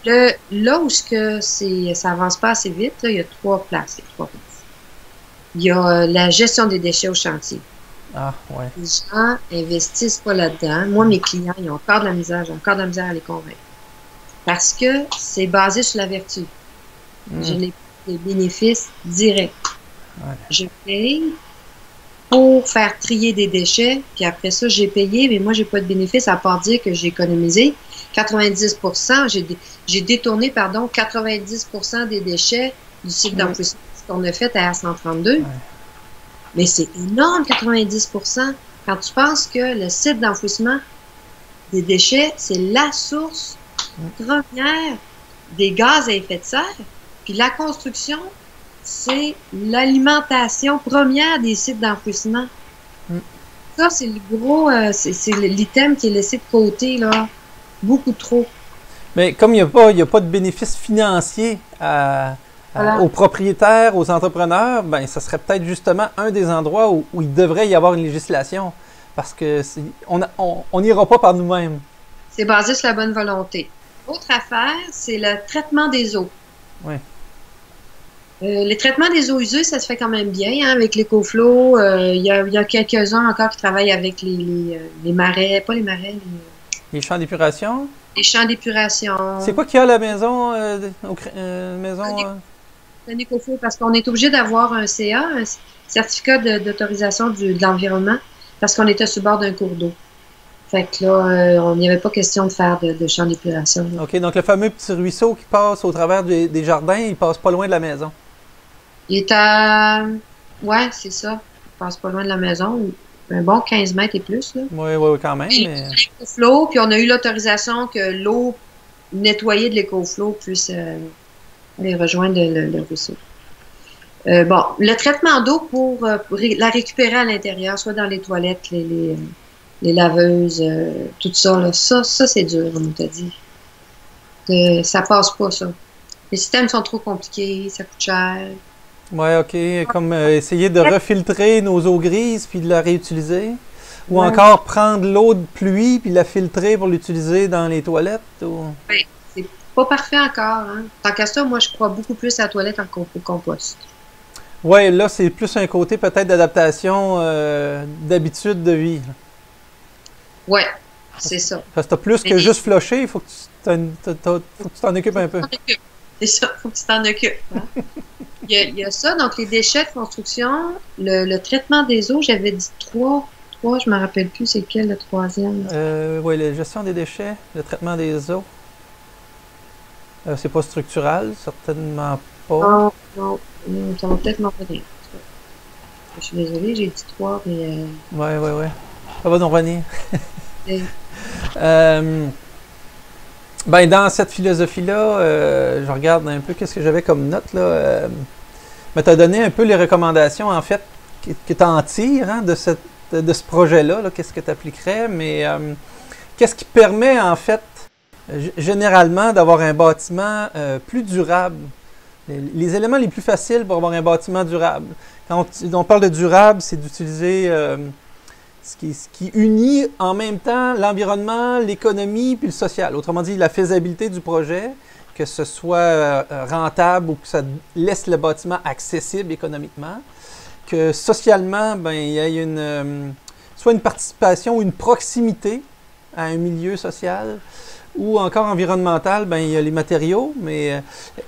Là où ça avance pas assez vite, là, il y a trois places. Il y a la gestion des déchets au chantier. Ah, ouais. Les gens investissent pas là-dedans. Moi, mes clients, ils ont encore de la misère, j'ai encore de la misère à les convaincre. Parce que c'est basé sur la vertu. Hmm, J'ai les bénéfices directs. ouais. Je paye pour faire trier des déchets, puis après ça, j'ai payé, mais moi, j'ai pas de bénéfice à part dire que j'ai économisé 90%, j'ai détourné, pardon, 90% des déchets du site Hmm, d'enfouissement qu'on a fait à R132. ouais. Mais c'est énorme, 90%. Quand tu penses que le site d'enfouissement des déchets, c'est la source Hmm, première des gaz à effet de serre, puis la construction, c'est l'alimentation première des sites d'enfouissement. hmm. Ça, c'est le gros, c'est l'item qui est laissé de côté, là, beaucoup trop. Mais comme il y a pas de bénéfice financier Voilà. aux propriétaires, aux entrepreneurs, ben, ça serait peut-être justement un des endroits où il devrait y avoir une législation. Parce que on n'ira pas par nous-mêmes. C'est basé sur la bonne volonté. Autre affaire, c'est le traitement des eaux. Oui. Les traitements des eaux usées, ça se fait quand même bien, hein, avec l'EcoFlow. Il y a quelques-uns encore qui travaillent avec les marais, pas les marais, Les champs d'épuration. les champs d'épuration. C'est quoi qu'il y a à la maison? Maison. Un EcoFlow, parce qu'on est obligé d'avoir un CA, un certificat d'autorisation de l'environnement, parce qu'on était sur le bord d'un cours d'eau. Fait que là, on n'y avait pas question de faire de champs d'épuration. OK, donc le fameux petit ruisseau qui passe au travers des jardins, il passe pas loin de la maison. Il est à... Ouais, c'est ça. Il passe pas loin de la maison. Un bon 15 mètres et plus, là. Oui, oui, oui, quand même, Et mais. l'EcoFlow, puis on a eu l'autorisation que l'eau nettoyée de l'EcoFlow puisse aller rejoindre le ruisseau. Bon, le traitement d'eau pour la récupérer à l'intérieur, soit dans les toilettes, les laveuses, tout ça, là, ça c'est dur, on t'a dit. Ça passe pas, ça. Les systèmes sont trop compliqués, ça coûte cher. Ouais, OK, comme essayer de refiltrer nos eaux grises puis de la réutiliser. Ou Ouais. encore prendre l'eau de pluie puis la filtrer pour l'utiliser dans les toilettes. Ou... Ouais, c'est pas parfait encore, hein. Tant qu'à ça, moi, je crois beaucoup plus à la toilette au compost. Ouais, là, c'est plus un côté peut-être d'adaptation d'habitude de vie. Ouais, c'est ça. Parce que t'as plus Mais que juste flusher, il faut que faut que tu t'en occupes un peu. c'est ça, faut que tu t'en occupes, hein. Il y a ça, donc les déchets de construction, le traitement des eaux, j'avais dit trois, je me rappelle plus c'est quel le troisième. Oui, la gestion des déchets, le traitement des eaux. C'est pas structural, certainement pas. Non, non, ça va peut-être m'en revenir. Je suis désolée, j'ai dit trois, mais Ouais, ouais, ouais. Ça va nous revenir. euh, Euh, ben, dans cette philosophie-là, je regarde un peu qu'est-ce que j'avais comme note, là. Mais tu as donné un peu les recommandations, en fait, que tu en tires hein, de ce projet-là, -là, qu'est-ce que tu appliquerais, mais qu'est-ce qui permet, en fait, généralement, d'avoir un bâtiment plus durable? Les éléments les plus faciles pour avoir un bâtiment durable. Quand on parle de durable, c'est d'utiliser ce qui unit en même temps l'environnement, l'économie puis le social. Autrement dit, la faisabilité du projet, que ce soit rentable ou que ça laisse le bâtiment accessible économiquement, que socialement, ben, il y ait soit une participation ou une proximité à un milieu social, ou encore environnemental, ben, il y a les matériaux, mais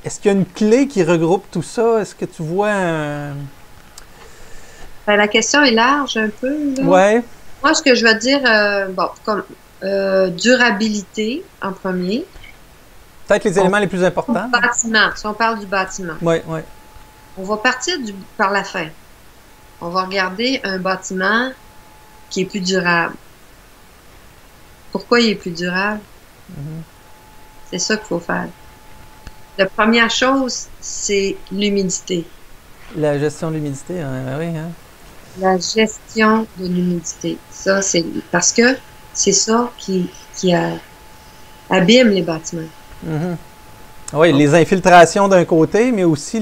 est-ce qu'il y a une clé qui regroupe tout ça? Est-ce que tu vois un... ben, la question est large un peu, là. Ouais, Moi, ce que je vais dire, bon, comme durabilité en premier. peut-être les éléments les plus importants. Bâtiment, si on parle du bâtiment, Oui, oui. on va partir par la fin. On va regarder un bâtiment qui est plus durable. Pourquoi il est plus durable? C'est ça qu'il faut faire. La première chose, c'est l'humidité. La gestion de l'humidité, hein, oui. Hein. La gestion de l'humidité. Ça, c'est parce que c'est ça qui abîme les bâtiments. Mhm. Oui, les infiltrations d'un côté, mais aussi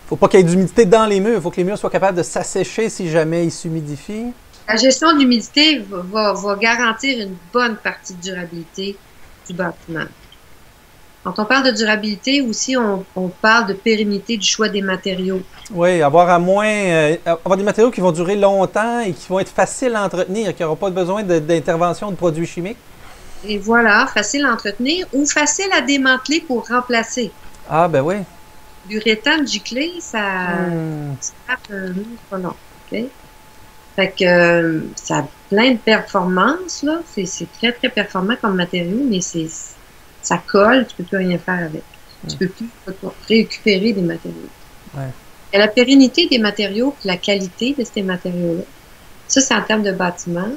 faut pas qu'il y ait d'humidité dans les murs. Il faut que les murs soient capables de s'assécher si jamais ils s'humidifient. La gestion de l'humidité va garantir une bonne partie de durabilité du bâtiment. Quand on parle de durabilité aussi, on parle de pérennité du choix des matériaux. Oui, avoir des matériaux qui vont durer longtemps et qui vont être faciles à entretenir, qui n'auront pas besoin d'intervention de produits chimiques. Et voilà, facile à entretenir ou facile à démanteler pour remplacer. Ah, ben oui. L'uréthane giclé, ça tape pas long. OK? Fait que ça a plein de performances, là. C'est très, très performant comme matériau, mais ça colle, tu peux plus rien faire avec. Tu peux plus récupérer des matériaux. Ouais. Et la pérennité des matériaux et la qualité de ces matériaux-là, ça, c'est en termes de bâtiment.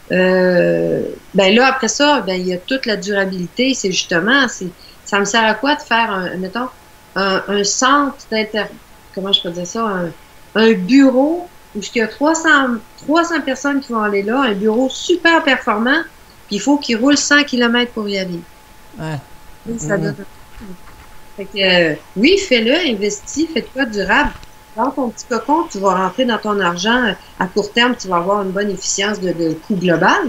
Ben là, après ça, ben, il y a toute la durabilité. C'est justement, ça me sert à quoi de faire, mettons, un centre comment je peux dire ça, un bureau où il y a 300 personnes qui vont aller là, un bureau super performant, puis il faut qu'il roule 100 km pour y aller. Ouais. Oui, ça donne fait que, oui, fais-le, investis, fais-toi durable. Dans ton petit cocon, tu vas rentrer dans ton argent à court terme, tu vas avoir une bonne efficience de coût global,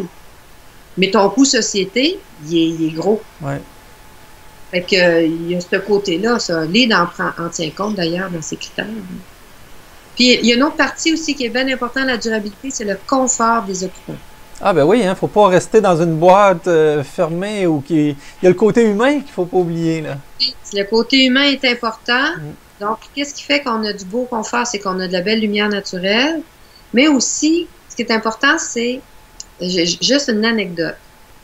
mais ton coût société, il est gros. Ouais. Fait que, il y a ce côté-là, ça. L'ID en tient compte d'ailleurs dans ses critères. Puis il y a une autre partie aussi qui est bien importante, la durabilité, c'est le confort des occupants. Ah ben oui, hein, faut pas rester dans une boîte fermée ou il y a le côté humain qu'il faut pas oublier là. Le côté humain est important. Donc, qu'est-ce qui fait qu'on a du beau confort? C'est qu'on a de la belle lumière naturelle. Mais aussi, ce qui est important, c'est juste une anecdote.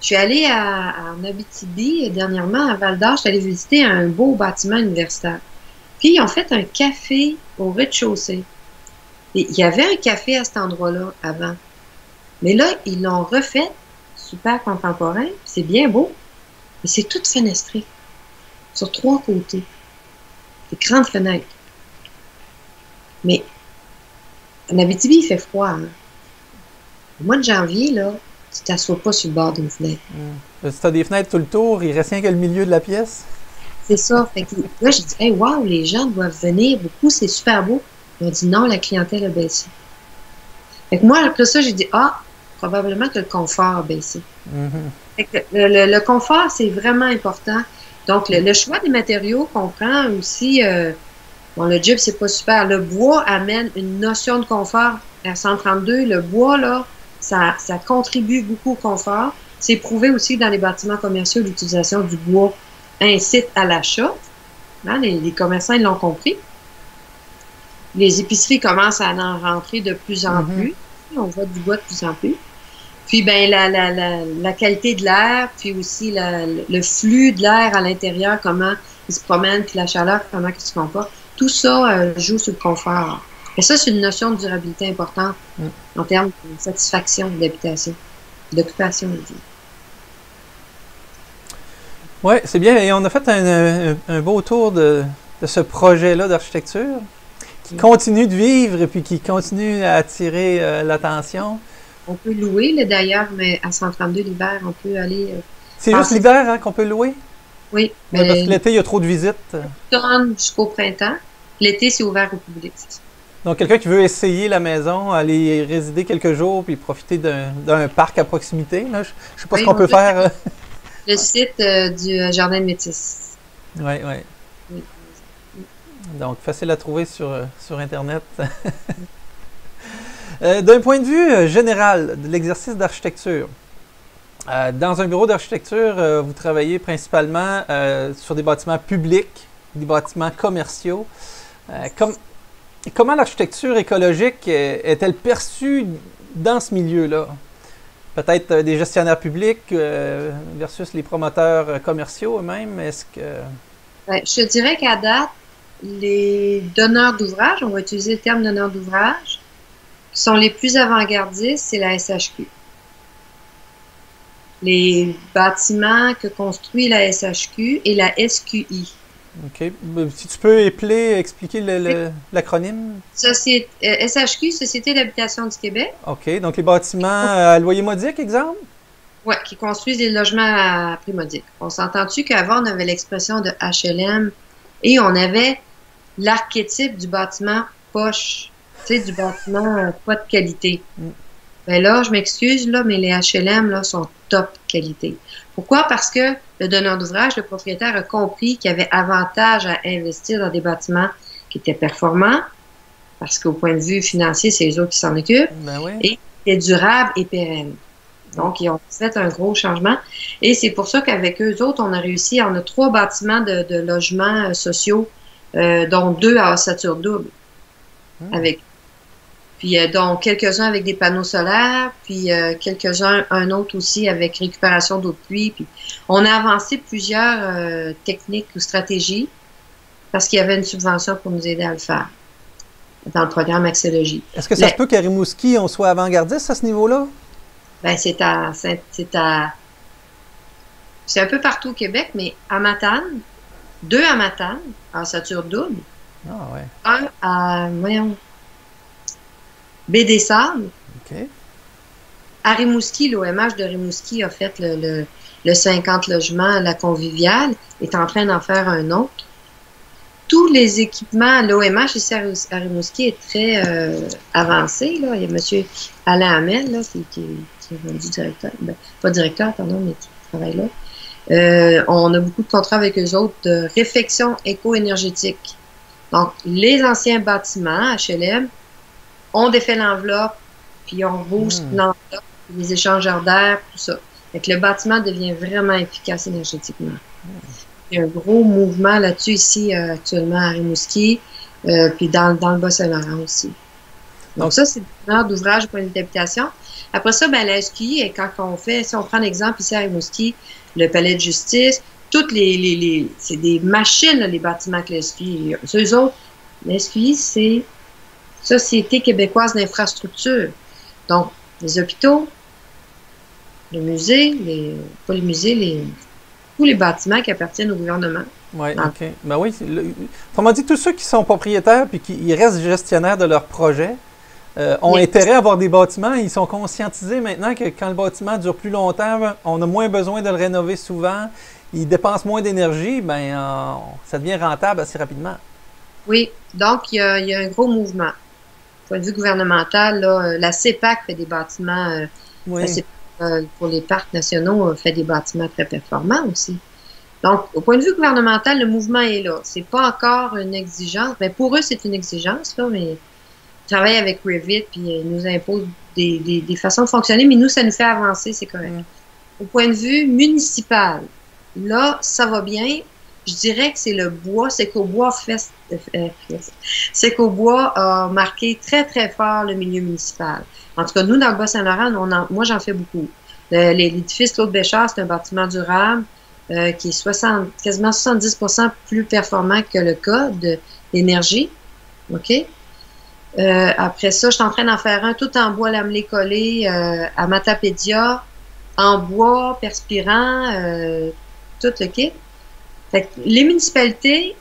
Je suis allée en Abitibi dernièrement, à Val-d'Or, je suis allée visiter un beau bâtiment universitaire. Puis, ils ont fait un café au rez-de-chaussée. Et il y avait un café à cet endroit-là avant. Mais là, ils l'ont refait, super contemporain, c'est bien beau, mais c'est tout fenestré, sur 3 côtés. Des grandes fenêtres. Mais en Abitibi, il fait froid. Hein? Au mois de janvier, là, tu t'assois pas sur le bord d'une fenêtre. Si tu as des fenêtres tout le tour, il reste rien que le milieu de la pièce. C'est ça. Fait que là, j'ai dit, hey, wow, les gens doivent venir beaucoup, c'est super beau. Ils ont dit non, la clientèle a baissé. Fait que moi, après ça, j'ai dit, probablement que le confort a baissé. Fait que le confort, c'est vraiment important. Donc, le choix des matériaux comprend aussi, le gyps, c'est pas super. Le bois amène une notion de confort. À 132, le bois, là, ça contribue beaucoup au confort. C'est prouvé aussi que dans les bâtiments commerciaux, l'utilisation du bois incite à l'achat. Hein, les commerçants, ils l'ont compris. Les épiceries commencent à en rentrer de plus en plus. On voit du bois de plus en plus. Puis, ben, la qualité de l'air, puis aussi le flux de l'air à l'intérieur, comment il se promène, puis la chaleur, comment il se comporte. Tout ça joue sur le confort. Et ça, c'est une notion de durabilité importante en termes de satisfaction d'habitation, d'occupation. Oui, c'est bien. Et on a fait un beau tour de ce projet-là d'architecture qui continue de vivre et puis qui continue à attirer l'attention. On peut louer, d'ailleurs, mais à 132 l'hiver, on peut aller... c'est juste l'hiver qu'on peut louer? Oui. Mais parce que l'été, il y a trop de visites. Automne jusqu'au printemps. L'été, c'est ouvert au public. Donc, quelqu'un qui veut essayer la maison, aller résider quelques jours puis profiter d'un parc à proximité, là, je ne sais pas ce qu'on peut faire. Le site du Jardin de Métis. Oui. Donc, facile à trouver sur Internet. D'un point de vue général de l'exercice d'architecture, dans un bureau d'architecture, vous travaillez principalement sur des bâtiments publics, des bâtiments commerciaux. Comment l'architecture écologique est-elle perçue dans ce milieu-là? Peut-être des gestionnaires publics versus les promoteurs commerciaux eux-mêmes. Est-ce que... Ben, je te dirais qu'à date, les donneurs d'ouvrage, on va utiliser le terme donneur d'ouvrage, qui sont les plus avant-gardistes, c'est la SHQ. Les bâtiments que construit la SHQ et la SQI. OK. Si tu peux expliquer l'acronyme. SHQ, Société d'habitation du Québec. OK. Donc, les bâtiments à loyer modique, exemple? Oui, qui construisent des logements à prix modique. On s'entend-tu qu'avant, on avait l'expression de HLM et on avait l'archétype du bâtiment poche, tu sais, du bâtiment pas de qualité. Ben là, je m'excuse, là, mais les HLM là, sont top qualité. Pourquoi? Parce que le donneur d'ouvrage, le propriétaire a compris qu'il y avait avantage à investir dans des bâtiments qui étaient performants, parce qu'au point de vue financier, c'est eux autres qui s'en occupent, Ben oui. et qui étaient durables et pérennes. Donc, ils ont fait un gros changement. Et c'est pour ça qu'avec eux autres, on a réussi. On a 3 bâtiments de logements sociaux, dont 2 à ossature double. Avec, puis, dont quelques-uns avec des panneaux solaires, puis quelques-uns, un autre aussi avec récupération d'eau de pluie. Puis, on a avancé plusieurs techniques ou stratégies parce qu'il y avait une subvention pour nous aider à le faire dans le programme Axélogie. Est-ce que ça se peut qu'à Rimouski, on soit avant-gardiste à ce niveau-là? Ben, c'est un peu partout au Québec, mais à Matane, 2 à Matane, en ossature double. Ah ouais. Un à, voyons, Baie-des-Sables. OK. À Rimouski, l'OMH de Rimouski a fait le 50 logements, la conviviale, est en train d'en faire un autre. Tous les équipements, l'OMH ici à Rimouski est très avancé. Là. Il y a M. Alain Hamel, là, qui est rendu directeur, ben, pas directeur, pardon, mais qui travaille là. On a beaucoup de contrats avec eux autres de réfection éco-énergétique. Donc, les anciens bâtiments HLM, on défait l'enveloppe, puis on booste l'enveloppe, les échangeurs d'air, tout ça. Fait que le bâtiment devient vraiment efficace énergétiquement. Il y a un gros mouvement là-dessus ici actuellement à Rimouski, puis dans le Bas-Saint-Laurent aussi. Donc ça, c'est le donneur d'ouvrage pour une d'habitation. Après ça, ben la SQI, quand on fait, si on prend l'exemple ici à Rimouski, le palais de justice, toutes c'est des machines, là, les bâtiments que la SQI. Eux autres, la SQI, c'est Société québécoise d'infrastructure. Donc, les hôpitaux, les musées, pas les musées, tous les bâtiments qui appartiennent au gouvernement. Oui, OK. Ben oui, autrement dit, tous ceux qui sont propriétaires puis qui restent gestionnaires de leur projet ont intérêt à avoir des bâtiments. Ils sont conscientisés maintenant que quand le bâtiment dure plus longtemps, on a moins besoin de le rénover souvent, il dépense moins d'énergie, ben ça devient rentable assez rapidement. Oui, donc il y a un gros mouvement. Point de vue gouvernemental, là, la CEPAC fait des bâtiments, oui. La CEPAC, pour les parcs nationaux, fait des bâtiments très performants aussi. Donc, au point de vue gouvernemental, le mouvement est là. C'est pas encore une exigence. Mais pour eux, c'est une exigence, là, mais ils travaillent avec Revit, puis ils nous imposent des façons de fonctionner, mais nous, ça nous fait avancer, c'est correct. Au point de vue municipal, là, ça va bien. Je dirais que c'est le bois, c'est qu'au bois a marqué très, très fort le milieu municipal. En tout cas, nous, dans le Bas-Saint-Laurent, moi, j'en fais beaucoup. L'édifice Claude Béchard, c'est un bâtiment durable qui est quasiment 70% plus performant que le code d'énergie. OK? Après ça, je suis en train d'en faire un tout en bois lamelé collé à Matapédia, en bois, perspirant, tout le kit. Fait que les municipalités,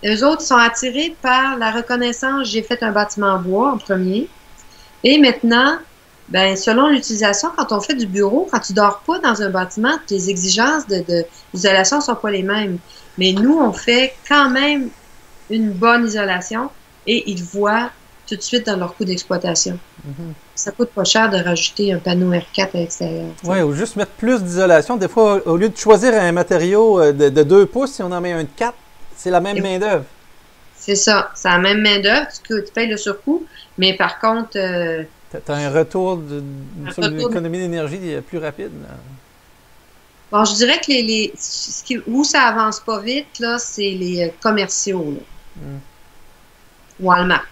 eux autres, sont attirés par la reconnaissance. J'ai fait un bâtiment en bois en premier. Et maintenant, ben, selon l'utilisation, quand on fait du bureau, quand tu dors pas dans un bâtiment, tes exigences d'isolation sont pas les mêmes. Mais nous, on fait quand même une bonne isolation et ils voient tout de suite dans leur coût d'exploitation. Ça coûte pas cher de rajouter un panneau R4 à l'extérieur. Oui, ou juste mettre plus d'isolation. Des fois, au lieu de choisir un matériau de 2 pouces, si on en met un de 4, c'est la même main-d'œuvre. C'est ça. C'est la même main-d'œuvre. Tu payes le surcoût, mais par contre. Tu as un retour sur l'économie d'énergie plus rapide. Là. Bon, je dirais que où ça avance pas vite, là, c'est les commerciaux. Là. Walmart.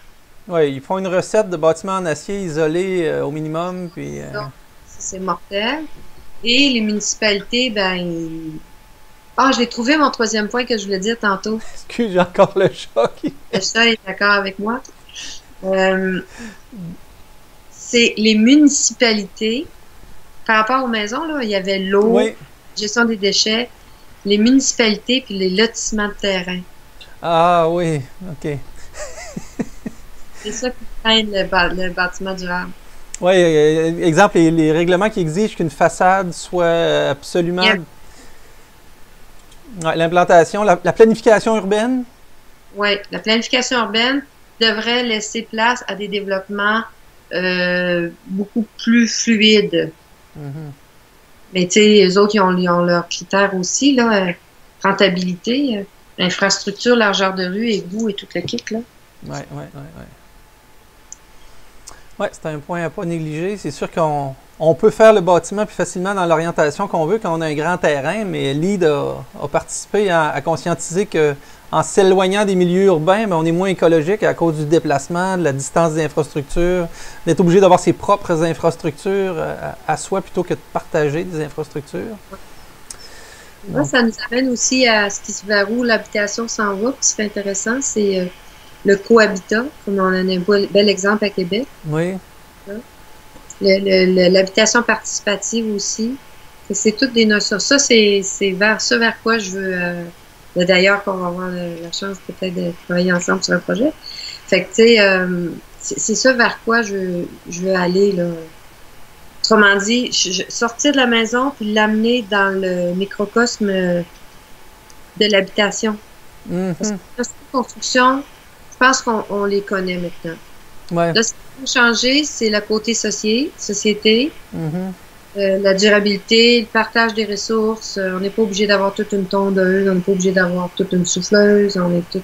Oui, ils font une recette de bâtiment en acier isolé au minimum. Puis, c'est mortel. Et les municipalités, ben, je l'ai trouvé mon 3e point que je voulais dire tantôt. Excuse, j'ai encore le choc. Le chat est d'accord avec moi. C'est les municipalités. Par rapport aux maisons, là, il y avait l'eau, gestion des déchets, les municipalités puis les lotissements de terrain. Ah oui, OK. C'est ça qui freine le bâtiment durable. Oui, exemple, les règlements qui exigent qu'une façade soit absolument... Ouais, l'implantation, la planification urbaine. Oui, la planification urbaine devrait laisser place à des développements beaucoup plus fluides. Mais tu sais, eux autres, ils ont leurs critères aussi, là. Rentabilité, infrastructure, largeur de rue, égout et tout le kit, là. Oui, oui, oui, oui. Oui, c'est un point à pas négliger. C'est sûr qu'on peut faire le bâtiment plus facilement dans l'orientation qu'on veut quand on a un grand terrain, mais LEED a participé à conscientiser que en s'éloignant des milieux urbains, on est moins écologique à cause du déplacement, de la distance des infrastructures, d'être obligé d'avoir ses propres infrastructures à soi plutôt que de partager des infrastructures. Moi, ça nous amène aussi à ce qui se vers où l'habitation s'en va, puis ce qui est intéressant, c'est le cohabitat, comme on en a un bel exemple à Québec. Oui. L'habitation participative aussi. C'est toutes des notions. Ça, c'est vers quoi je veux. D'ailleurs, qu'on va avoir la chance peut-être de travailler ensemble sur un projet. Fait que, tu sais, c'est ça vers quoi je veux aller, là. Autrement dit, sortir de la maison puis l'amener dans le microcosme de l'habitation. Parce que les constructions, je pense qu'on les connaît maintenant. Ouais. Là, ce qui va changer, c'est le côté société, la durabilité, le partage des ressources. On n'est pas obligé d'avoir toute une tondeuse, on n'est pas obligé d'avoir toute une souffleuse, on est tout...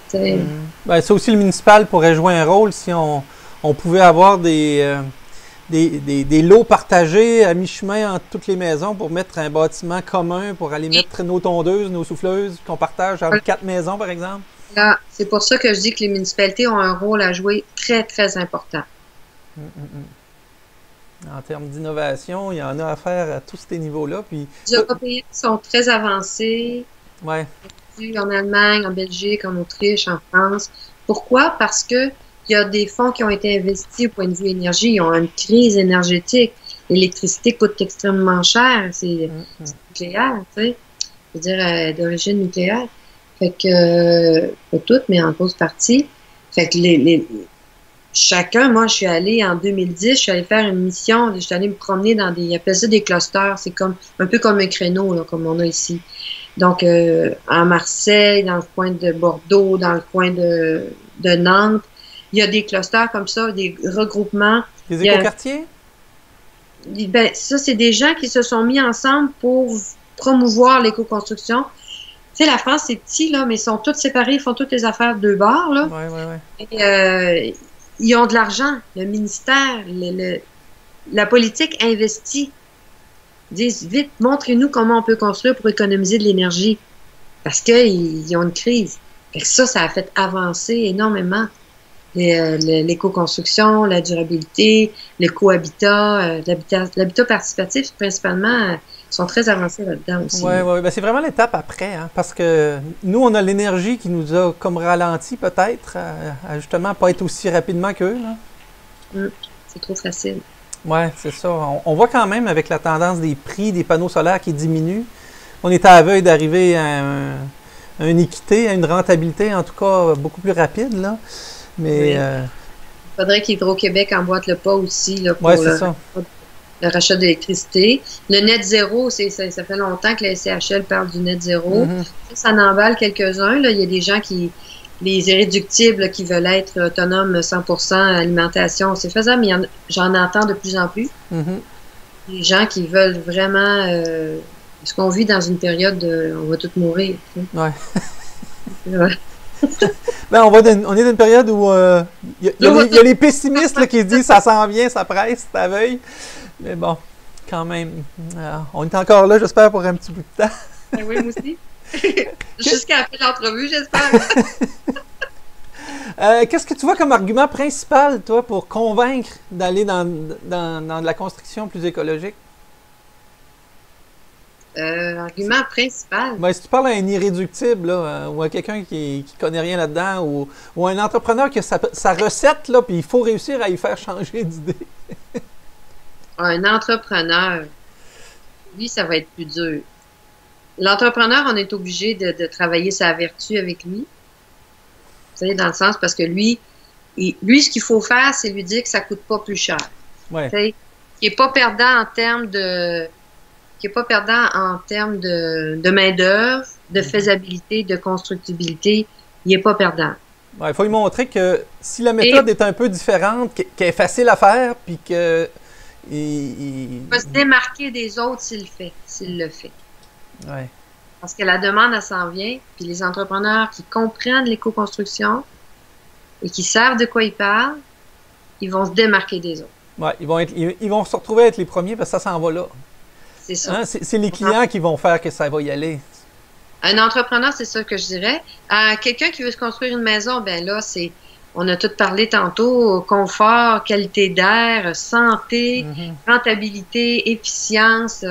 Ben, ça aussi, le municipal pourrait jouer un rôle si on pouvait avoir des lots partagés à mi-chemin entre toutes les maisons pour mettre un bâtiment commun, pour aller mettre nos tondeuses, nos souffleuses qu'on partage entre 4 maisons, par exemple. Là, c'est pour ça que je dis que les municipalités ont un rôle à jouer très, très important. En termes d'innovation, il y en a à faire à tous ces niveaux-là. Puis, les Européens sont très avancés. Ouais. En Allemagne, en Belgique, en Autriche, en France. Pourquoi? Parce que il y a des fonds qui ont été investis au point de vue énergie. Ils ont une crise énergétique. L'électricité coûte extrêmement cher. C'est nucléaire, tu sais. Je veux dire, d'origine nucléaire. Fait que, pas toutes, mais en grosse partie. Fait que chacun, moi, je suis allée en 2010, je suis allée faire une mission, je suis allée me promener dans ils appellent ça des clusters. C'est comme, un peu comme un créneau, là, comme on a ici. Donc, à Marseille, dans le coin de Bordeaux, dans le coin de Nantes, il y a des clusters comme ça, des regroupements. Des écoquartiers? Ben, ça, c'est des gens qui se sont mis ensemble pour promouvoir l'éco-construction. Tu sais, la France, c'est petit, là, mais ils sont tous séparés, ils font toutes les affaires de deux bords, là. Oui. Et, ils ont de l'argent. Le ministère, la politique investit. Ils disent, vite, montrez-nous comment on peut construire pour économiser de l'énergie. Parce qu'ils ont une crise. Fait que ça a fait avancer énormément l'éco-construction, la durabilité, le cohabitat, l'habitat participatif, principalement, sont très avancés là-dedans aussi. Oui. Ben, c'est vraiment l'étape après, hein, parce que nous, on a l'énergie qui nous a comme ralenti peut-être, à justement pas être aussi rapidement qu'eux. C'est trop facile. Oui, c'est ça. On voit quand même avec la tendance des prix des panneaux solaires qui diminuent. On est à la veille d'arriver à une équité, à une rentabilité en tout cas beaucoup plus rapide, là. Mais il faudrait qu'Hydro-Québec emboîte le pas aussi là, pour le rachat d'électricité. Le net zéro, ça fait longtemps que la SCHL parle du net zéro. Ça en emballe quelques-uns. Là. Il y a des gens les irréductibles qui veulent être autonomes 100% alimentation, c'est faisable, mais j'en entends de plus en plus. Les gens qui veulent vraiment... parce qu'on vit dans une période de... On va tous mourir. Ouais. Ben, on est dans une période où il y a les pessimistes là, qui se disent ça s'en vient, ça presse, c'est à veille. Mais bon, quand même, on est encore là, j'espère, pour un petit bout de temps. Oui, moi aussi. Jusqu'à la fin de l'entrevue, j'espère. Qu'est-ce que tu vois comme argument principal, toi, pour convaincre d'aller dans de la construction plus écologique? Argument principal. Ben, si tu parles à un irréductible, là, ou à quelqu'un qui connaît rien là-dedans, ou un entrepreneur qui a sa recette, là, puis il faut réussir à y faire changer d'idée. Un entrepreneur, lui, ça va être plus dur. L'entrepreneur, on est obligé de travailler sa vertu avec lui. Vous savez, dans le sens, parce que lui, ce qu'il faut faire, c'est lui dire que ça coûte pas plus cher. Ouais. Il n'est pas perdant en termes de... de main-d'œuvre, de faisabilité, de constructibilité. Il n'est pas perdant. Ouais, il faut lui montrer que si la méthode est un peu différente, qu'elle est facile à faire, puis qu'il Il va se démarquer des autres s'il le fait. Ouais. Parce que la demande, elle s'en vient, puis les entrepreneurs qui comprennent l'éco-construction et qui savent de quoi ils parlent, ils vont se démarquer des autres. Ouais, ils vont se retrouver à être les premiers parce que ça s'en va là. C'est ça. Hein? C'est les clients qui vont faire que ça va y aller. Un entrepreneur, c'est ça que je dirais. Quelqu'un qui veut se construire une maison, ben là, on a tout parlé tantôt, confort, qualité d'air, santé, rentabilité, efficience.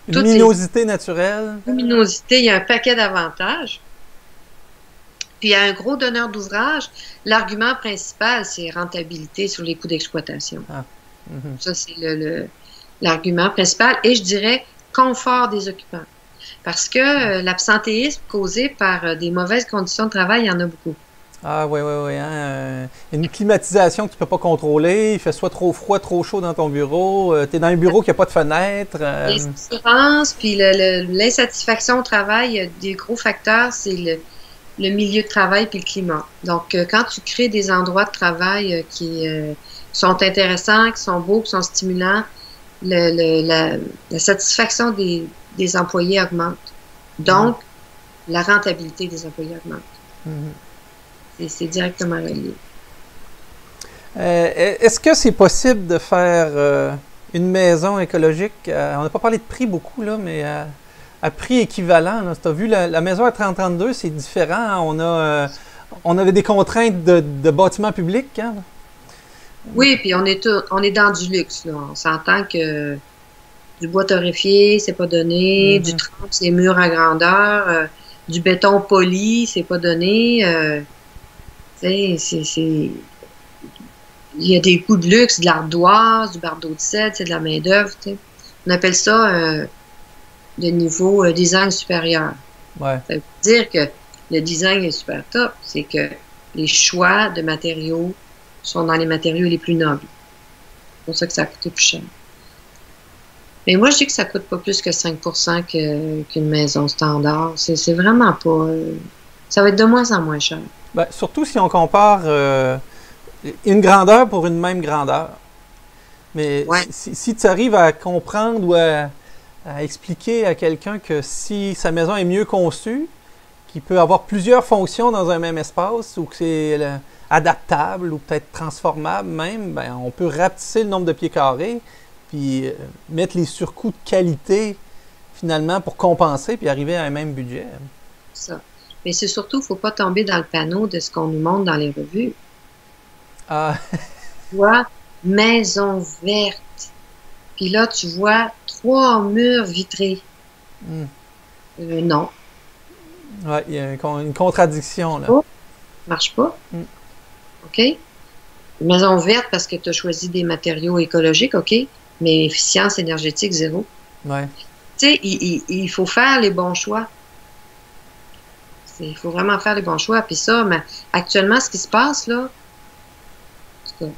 Luminosité naturelle. Luminosité, il y a un paquet d'avantages. Puis, il y a un gros donneur d'ouvrage. L'argument principal, c'est rentabilité sur les coûts d'exploitation. Ça, c'est l'argument principal. Et je dirais confort des occupants. Parce que l'absentéisme causé par des mauvaises conditions de travail, il y en a beaucoup. Ah oui. Hein? Une climatisation que tu ne peux pas contrôler, il fait soit trop froid, trop chaud dans ton bureau, tu es dans un bureau qui n'a pas de fenêtre. L'assurance, puis l'insatisfaction au travail, des gros facteurs, c'est le milieu de travail puis le climat. Donc, quand tu crées des endroits de travail qui sont intéressants, qui sont beaux, qui sont stimulants, la satisfaction des employés augmente. Donc, la rentabilité des employés augmente. C'est directement relié. Est-ce que c'est possible de faire une maison écologique? On n'a pas parlé de prix beaucoup, là, mais à prix équivalent. Tu as vu, la maison à 3032, c'est différent. On avait des contraintes de bâtiments publics. Hein? Oui, puis on est dans du luxe. Là. On s'entend que du bois torréfié, c'est pas donné. Du trempe, c'est murs à grandeur. Du béton poli, c'est pas donné. Il y a des coûts de luxe, de l'ardoise, du bardeau de cèdre, c'est de la main-d'œuvre. On appelle ça de niveau design supérieur. Ouais. Ça veut dire que le design est super top. C'est que les choix de matériaux sont dans les matériaux les plus nobles. C'est pour ça que ça a coûté plus cher. Mais moi, je dis que ça coûte pas plus que 5% qu'une maison standard. C'est vraiment pas... ça va être de moins en moins cher. Ben, surtout si on compare une grandeur pour une même grandeur. Mais si tu arrives à comprendre ou à expliquer à quelqu'un que si sa maison est mieux conçue, qu'il peut avoir plusieurs fonctions dans un même espace ou que c'est adaptable ou peut-être transformable même, ben, on peut rapetisser le nombre de pieds carrés puis mettre les surcoûts de qualité finalement pour compenser puis arriver à un même budget. Ça. Mais c'est surtout, il ne faut pas tomber dans le panneau de ce qu'on nous montre dans les revues. Ah. Tu vois, maison verte. Puis là, tu vois 3 murs vitrés. Non. Oui, il y a une contradiction là. Ça marche pas. OK? Une maison verte parce que tu as choisi des matériaux écologiques, OK? Mais efficience énergétique, 0. Ouais. Tu sais, il faut faire les bons choix. Il faut vraiment faire les bons choix. Puis ça, mais actuellement, ce qui se passe, là, en tout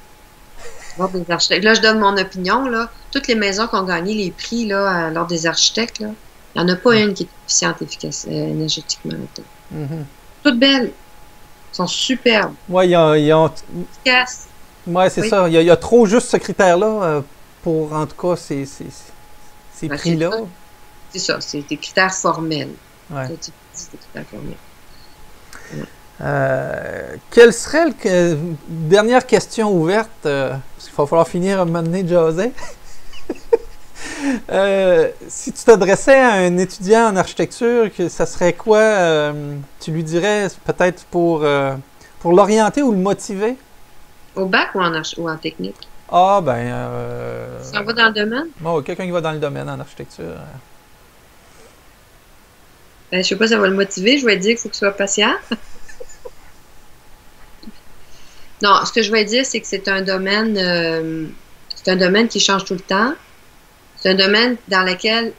cas, des architectes. Là, je donne mon opinion, là. Toutes les maisons qui ont gagné les prix, là, lors des architectes, là, il n'y en a pas une qui est efficiente, efficace, énergétiquement. Toutes belles. Elles sont superbes. Oui, ils ont... Efficaces. Oui, c'est ça. Il y a trop juste ce critère-là pour, en tout cas, ces prix-là. C'est ça. C'est des critères formels. Ouais. C'est des critères formels. Quelle serait dernière question ouverte, parce qu'il va falloir finir à un moment donné de jaser. Si tu t'adressais à un étudiant en architecture, ça serait quoi tu lui dirais peut-être pour l'orienter ou le motiver? Au bac ou en technique? Ah, ben... Ça va dans le domaine? Bon, quelqu'un qui va dans le domaine en architecture. Ben, je sais pas, ça va le motiver. Je vais dire qu'il faut qu'il soit patient. Non, ce que je vais dire, c'est que c'est un domaine qui change tout le temps. C'est un domaine dans lequel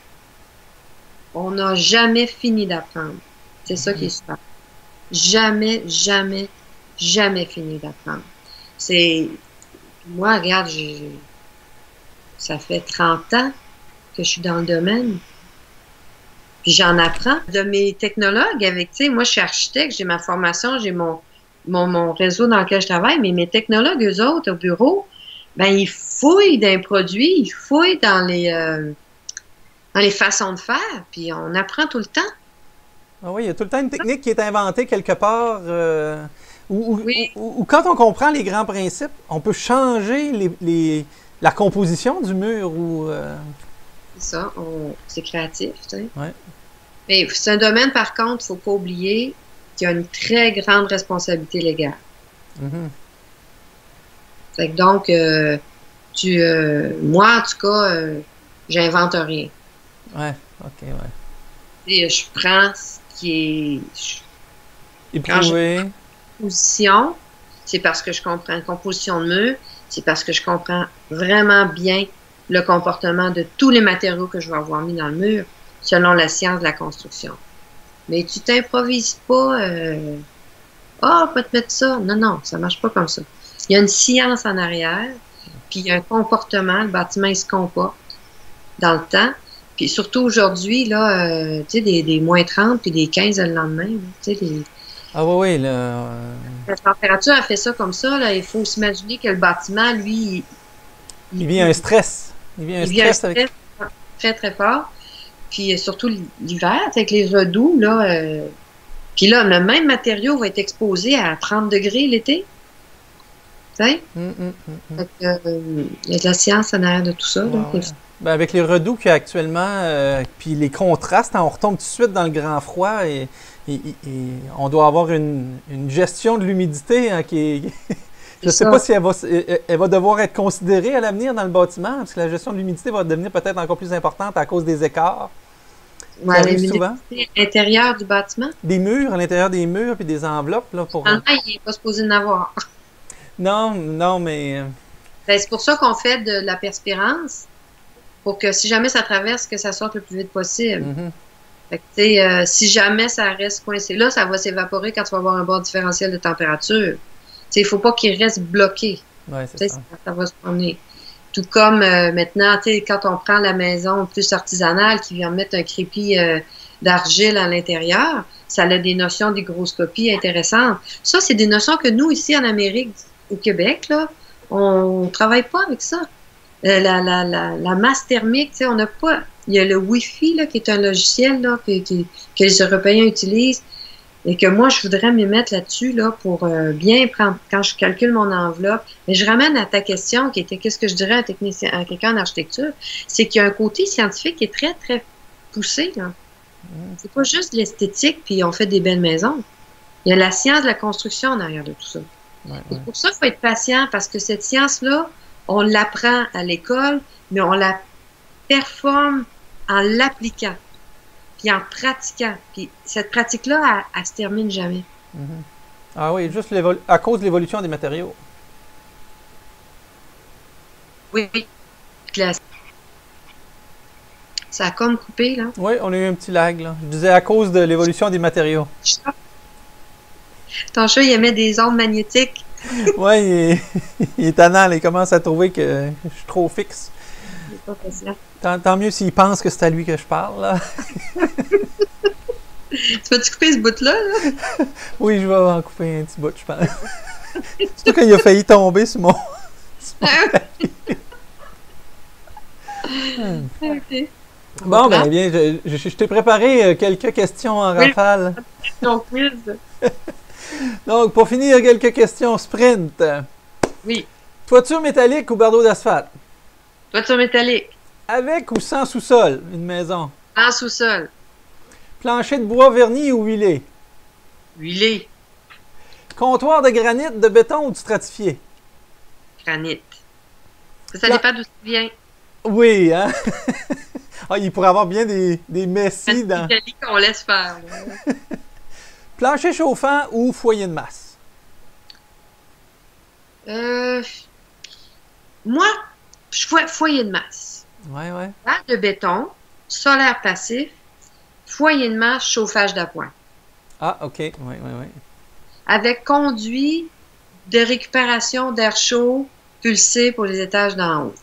on n'a jamais fini d'apprendre. C'est ça qui est super. Jamais, jamais, jamais fini d'apprendre. Moi, regarde, ça fait 30 ans que je suis dans le domaine. Puis j'en apprends de mes technologues avec, tu sais, moi je suis architecte, j'ai ma formation, j'ai mon réseau dans lequel je travaille, mais mes technologues, eux autres, au bureau, ben ils fouille dans les produits, il fouille dans les façons de faire, puis on apprend tout le temps. Ah oui, il y a tout le temps une technique qui est inventée quelque part. Oui. Ou quand on comprend les grands principes, on peut changer la composition du mur. C'est ça, c'est créatif, tu sais. Ouais. Mais c'est un domaine, par contre, il ne faut pas oublier qu'il y a une très grande responsabilité légale. Mhm. Fait que donc, moi, en tout cas, j'invente rien. Ouais, ok, ouais. Et je prends ce qui est. Quand je Éprouvé. prends une position, c'est parce que je comprends une composition de mur, c'est parce que je comprends vraiment bien le comportement de tous les matériaux que je vais avoir mis dans le mur, selon la science de la construction. Mais tu t'improvises pas, on va te mettre ça. Non, non, ça marche pas comme ça. Il y a une science en arrière, puis il y a un comportement, le bâtiment, il se comporte dans le temps. Puis surtout aujourd'hui, là, tu sais, des moins 30 puis des 15 le lendemain. Là, tu sais, Ah oui, oui, là. la température a fait ça comme ça. Là, il faut s'imaginer que le bâtiment, lui, Il vit un stress. Il vit un stress avec. très, très fort. Puis surtout l'hiver, avec les redoux, là. Puis là, le même matériau va être exposé à 30 degrés l'été. Tu sais? Fait que, il y a de la science en arrière de tout ça. Là, Ouais. Ben, avec les redoux qu'il y a actuellement, puis les contrastes, hein, on retombe tout de suite dans le grand froid et on doit avoir une gestion de l'humidité hein, qui est. Je ne sais pas si elle va devoir être considérée à l'avenir dans le bâtiment, parce que la gestion de l'humidité va devenir peut-être encore plus importante à cause des écarts. Ouais, Ça arrive souvent. À l'intérieur du bâtiment. Des murs, à l'intérieur des murs, puis des enveloppes. Là, pour... Il n'est pas supposé en avoir. Non, non, mais... Ben, c'est pour ça qu'on fait de la perspirance, pour que si jamais ça traverse, que ça sorte le plus vite possible. Fait que, si jamais ça reste coincé là, ça va s'évaporer quand tu vas avoir un bord différentiel de température. Il ne faut pas qu'il reste bloqué. Ouais, c'est ça. Ça va se promener. Tout comme maintenant, quand on prend la maison plus artisanale qui vient mettre un crépi d'argile à l'intérieur, ça a des notions d'hygroscopie intéressantes. Ça, c'est des notions que nous, ici en Amérique, au Québec, là, on travaille pas avec ça. La masse thermique, on n'a pas... Il y a le Wi-Fi, là, qui est un logiciel là, que les Européens utilisent et que moi, je voudrais me mettre là-dessus là, pour bien prendre, quand je calcule mon enveloppe. Mais je ramène à ta question qui était qu'est-ce que je dirais à un technicien, à quelqu'un en architecture, c'est qu'il y a un côté scientifique qui est très, très poussé. Là. C'est pas juste l'esthétique, puis on fait des belles maisons. Il y a la science de la construction en arrière de tout ça. C'est pour ça qu'il faut être patient, parce que cette science-là, on l'apprend à l'école, mais on la performe en l'appliquant, puis en pratiquant. Puis cette pratique-là, elle se termine jamais. Ah oui, juste à cause de l'évolution des matériaux. Oui. Ça a comme coupé, là. Oui, on a eu un petit lag, là. Je disais à cause de l'évolution des matériaux. Ton chat, il émet des ondes magnétiques. Oui, il est tannant, là. Il commence à trouver que je suis trop fixe. C'est pas facile. Tant mieux s'il pense que c'est à lui que je parle, là. Tu vas-tu couper ce bout-là, là? Oui, je vais en couper un petit bout, je pense. Surtout qu'il a failli tomber sur mon... Okay. Bon, ben bien, je t'ai préparé quelques questions en rafale. Donc, quiz. Donc, pour finir, quelques questions sprint. Oui. Toiture métallique ou bardeau d'asphalte? Toiture métallique. Avec ou sans sous-sol, une maison? En sous-sol. Plancher de bois verni ou huilé? Huilé. Comptoir de granit, de béton ou de stratifié? Granit. Ça dépend d'où tu viens. Oui, hein? Ah, il pourrait y avoir bien des messies dans... C'est l'Italie qu'on laisse faire. Plancher chauffant ou foyer de masse? Moi, foyer de masse. Ouais. Barre de béton, solaire passif, foyer de masse, chauffage d'appoint. Ah, OK. Oui. Avec conduit de récupération d'air chaud pulsé pour les étages d'en haut.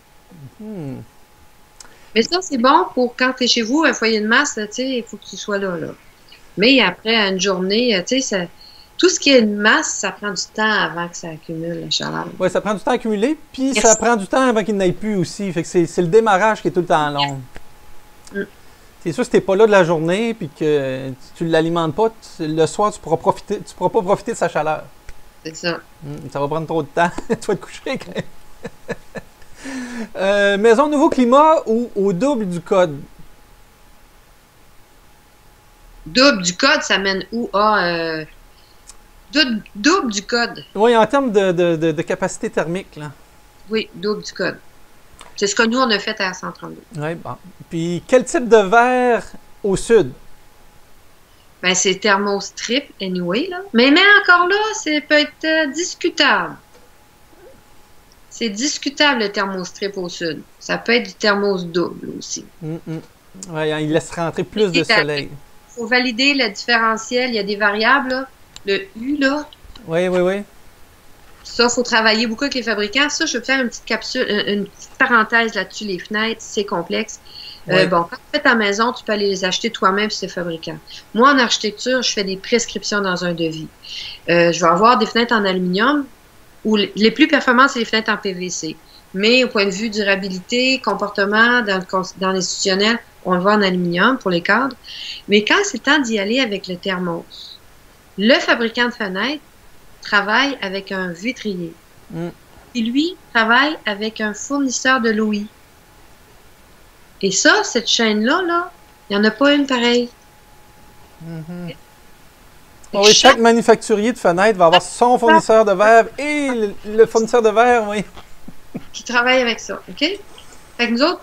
Mais ça, c'est bon pour quand tu es chez vous, un foyer de masse, tu sais, il faut que tu sois là. Mais après, une journée, tu sais, tout ce qui est une masse, ça prend du temps avant que ça accumule la chaleur. Oui, ça prend du temps à accumuler, puis Merci. ça prend du temps avant qu'il n'aille plus aussi. Fait que c'est le démarrage qui est tout le temps long. Mm. C'est sûr, si tu n'es pas là de la journée, puis que tu ne l'alimentes pas, le soir, tu pourras pas profiter de sa chaleur. C'est ça. Ça va prendre trop de temps. Tu vas te coucher quand même. Maison nouveau climat ou au double du code? Double du code, ça mène où? Double du code. Oui, en termes de capacité thermique, là. Oui, double du code. C'est ce que nous, on a fait à 132. Oui, bon. Puis, quel type de verre au sud? Ben, c'est thermostrip, anyway, là. Mais encore là, c'est peut être discutable. C'est discutable, le thermostrip au sud. Ça peut être du thermos double aussi. Oui, il laisse rentrer plus de soleil. Il faut valider le différentiel. Il y a des variables, là. Le U, là. Oui, oui, oui. Ça, il faut travailler beaucoup avec les fabricants. Ça, je vais faire une petite capsule, une petite parenthèse là-dessus. Les fenêtres, c'est complexe. Oui. Bon, quand tu fais ta maison, tu peux aller les acheter toi-même si c'est fabricant. Moi, en architecture, je fais des prescriptions dans un devis. Je vais avoir des fenêtres en aluminium ou les plus performantes, c'est les fenêtres en PVC. Mais au point de vue durabilité, comportement, dans l'institutionnel, on le voit en aluminium pour les cadres. Mais quand c'est le temps d'y aller avec le thermos, le fabricant de fenêtres travaille avec un vitrier. Et lui travaille avec un fournisseur de l'OI. Et ça, cette chaîne-là, là, il n'y en a pas une pareille. Oui, chaque manufacturier de fenêtres va avoir son fournisseur de verre et le fournisseur de verre, oui. Qui travaille avec ça, OK? Fait que nous autres,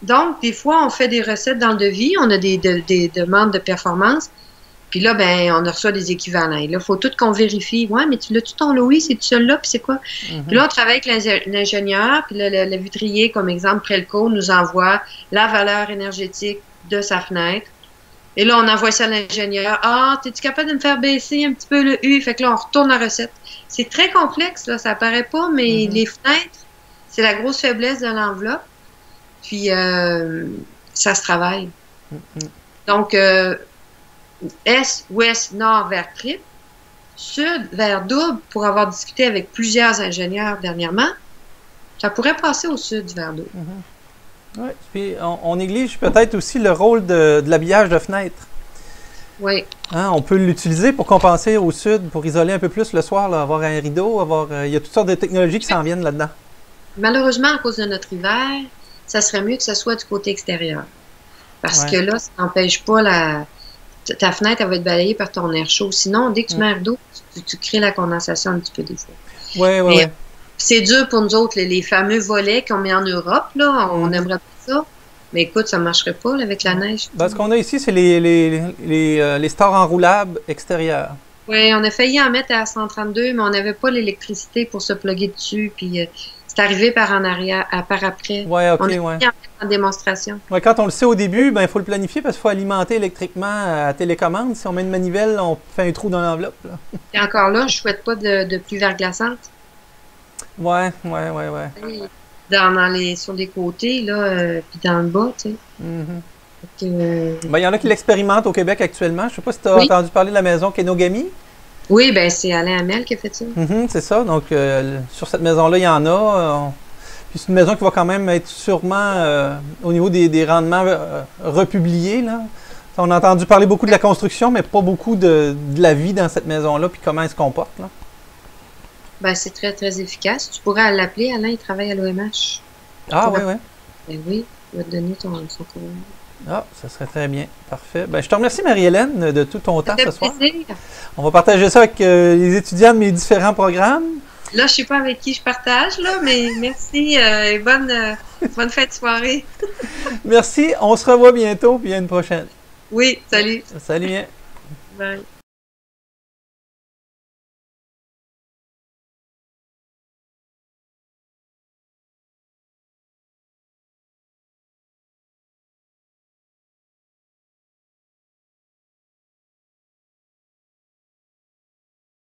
donc, des fois, on fait des recettes dans le devis, on a des demandes de performance, puis là, ben, on reçoit des équivalents. Et là, il faut tout qu'on vérifie. Ouais, mais tu l'as-tu ton Louis, c'est tout seul là, puis c'est quoi? Puis là, on travaille avec l'ingénieur, puis le vitrier, comme exemple, Prelco, nous envoie la valeur énergétique de sa fenêtre. Et là, on envoie ça à l'ingénieur. Ah, es-tu capable de me faire baisser un petit peu le U? Fait que là, on retourne la recette. C'est très complexe, là, ça apparaît pas, mais les fenêtres, c'est la grosse faiblesse de l'enveloppe. Puis, ça se travaille. Donc, est, ouest, nord vers triple, sud vers double, pour avoir discuté avec plusieurs ingénieurs dernièrement, ça pourrait passer au sud vers double. Oui, puis on néglige peut-être aussi le rôle de l'habillage de fenêtres. Oui. Hein, on peut l'utiliser pour compenser au sud, pour isoler un peu plus le soir, là, avoir un rideau, il y a toutes sortes de technologies qui s'en viennent là-dedans. Malheureusement, à cause de notre hiver, ça serait mieux que ce soit du côté extérieur. Parce que là, ça n'empêche pas ta fenêtre, elle va être balayée par ton air chaud. Sinon, dès que tu mets un rideau, tu crées la condensation un petit peu des fois. Oui, oui, oui. C'est dur pour nous autres, les fameux volets qu'on met en Europe, là, on aimerait pas ça. Mais écoute, ça ne marcherait pas là, avec la neige. Ben, ce qu'on a ici, c'est les stores enroulables extérieurs. Oui, on a failli en mettre à 132, mais on n'avait pas l'électricité pour se plugger dessus. Puis c'est arrivé par en arrière, par après. Oui, OK, on a oui. failli en mettre en démonstration. Ouais, quand on le sait au début, ben, il faut le planifier parce qu'il faut alimenter électriquement à télécommande. Si on met une manivelle, on fait un trou dans l'enveloppe. Et encore là, je ne souhaite pas de pluie verglaçante. Oui. Sur les côtés, là, puis dans le bas, tu sais. Ben, il y en a qui l'expérimentent au Québec actuellement. Je ne sais pas si tu as entendu parler de la maison Kenogami. Oui, ben c'est Alain Hamel qui a fait ça. C'est ça. Donc, sur cette maison-là, il y en a. Puis c'est une maison qui va quand même être sûrement, au niveau des rendements, republiée, là. On a entendu parler beaucoup de la construction, mais pas beaucoup de la vie dans cette maison-là, puis comment elle se comporte, là. Ben, c'est très, très efficace. Tu pourrais l'appeler, Alain, il travaille à l'OMH. Ah, oui, oui. Ben oui, il va te donner son courriel. Ah, ça serait très bien. Parfait. Ben, je te remercie, Marie-Hélène, de tout ton temps ce soir. Plaisir. On va partager ça avec les étudiants de mes différents programmes. Là, je ne sais pas avec qui je partage, là, mais merci et bonne fin de soirée. Merci. On se revoit bientôt, puis à une prochaine. Oui, salut. Salut bien. Bye.